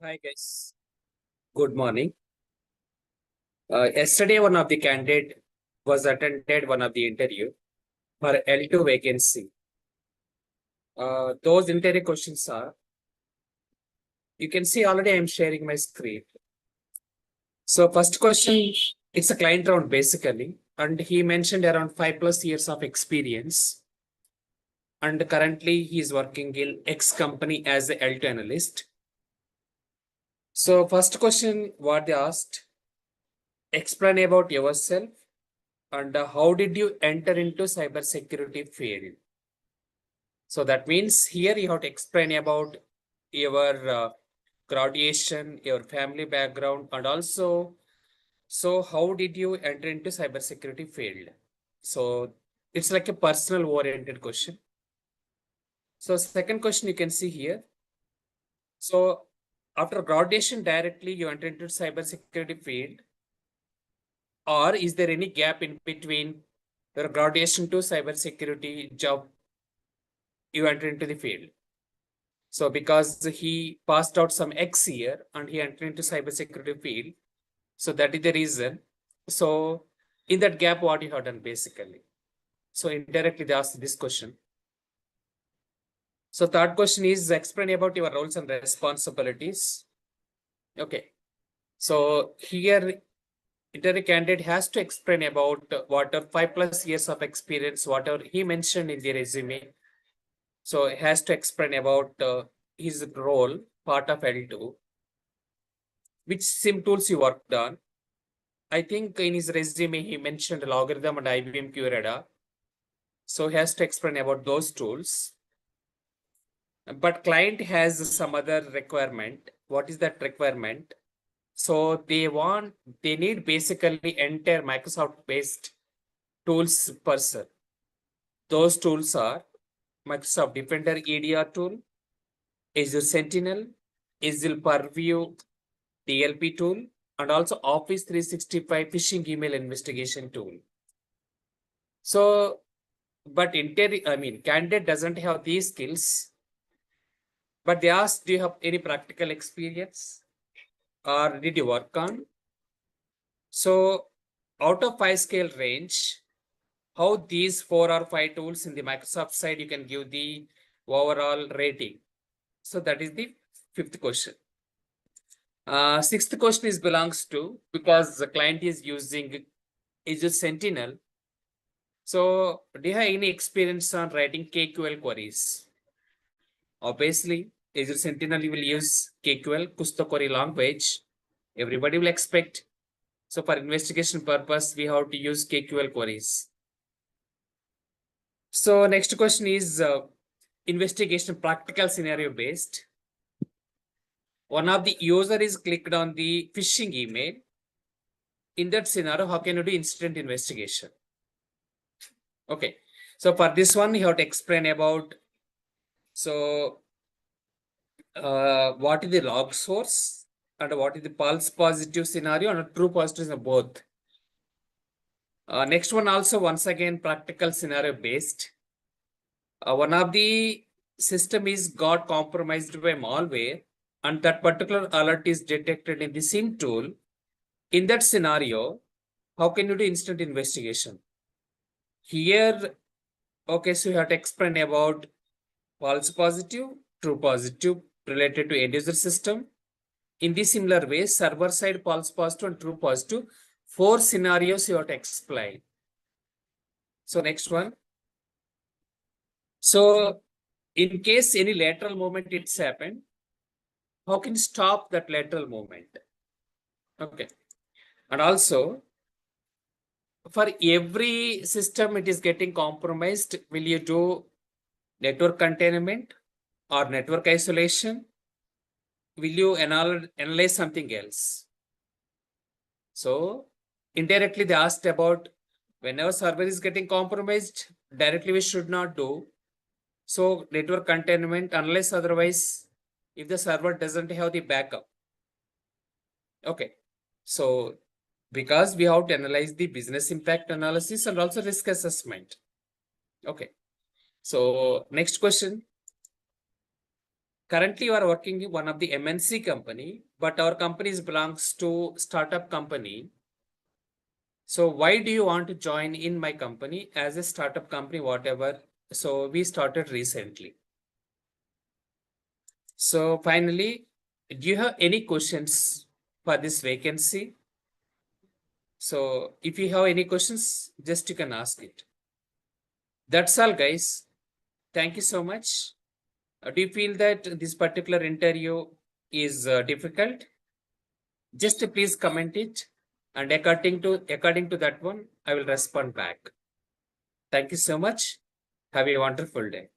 Hi guys. Good morning. Yesterday, one of the candidate was attended one of the interview for L2 vacancy. Those interview questions are, you can see already I'm sharing my screen. So first question, it's a client round basically, and he mentioned around 5+ years of experience. And currently he is working in X company as a L2 analyst. So first question, what they asked, explain about yourself and how did you enter into cybersecurity field? So that means here you have to explain about your graduation, your family background, and also, so how did you enter into cybersecurity field? So it's like a personal oriented question. So second question you can see here. So after graduation directly you enter into cybersecurity field, or is there any gap in between your graduation to cybersecurity job you enter into the field? So because he passed out some X year and he entered into cybersecurity field, so that is the reason. So in that gap, what you have done basically? So indirectly they asked this question. So third question is explain about your roles and responsibilities. Okay. So here interview candidate has to explain about what are 5+ years of experience, whatever he mentioned in the resume. So he has to explain about his role, part of L2, which SIM tools you worked on. I think in his resume, he mentioned logarithm and IBM QRadar. So he has to explain about those tools. But client has some other requirement. What is that requirement? So they need basically entire Microsoft-based tools person. Those tools are Microsoft Defender EDR tool, Azure Sentinel, Azure Purview DLP tool, and also Office 365 phishing email investigation tool. So, but candidate doesn't have these skills, but they asked, do you have any practical experience or did you work on? So out of 5 scale range, how these 4 or 5 tools in the Microsoft side, you can give the overall rating. So that is the fifth question. Sixth question is belongs to, because the client is using Azure Sentinel. So do you have any experience on writing KQL queries? Obviously, Azure Sentinel will use KQL, Kusto query language. Everybody will expect. So for investigation purpose, we have to use KQL queries. So next question is investigation practical scenario based. One of the user is clicked on the phishing email. In that scenario, how can you do incident investigation? Okay. So for this one, you have to explain about, so what is the log source and what is the false positive scenario and a true positive in both. Next one also, once again, practical scenario based. One of the system is got compromised by malware and that particular alert is detected in the SIM tool. In that scenario, how can you do instant investigation? Here, okay, so you have to explain about false positive, true positive related to end user system. In the similar way, server side false positive and true positive, 4 scenarios you have to explain. So next one. So in case any lateral movement it's happened, how can you stop that lateral movement? Okay. And also, for every system it is getting compromised, will you do network containment or network isolation? Will you analyze something else? So indirectly they asked about whenever server is getting compromised, directly we should not do. So network containment, unless otherwise, if the server doesn't have the backup. Okay. So because we have to analyze the business impact analysis and also risk assessment. Okay. So next question. currently you are working in one of the MNC company, but our company belongs to startup company. So why do you want to join in my company as a startup company, whatever? So we started recently. So finally, do you have any questions for this vacancy? So if you have any questions, just you can ask it. That's all, guys. Thank you so much. Do you feel that this particular interview is difficult? Just please comment it, and according to that one, I will respond back. Thank you so much. Have a wonderful day.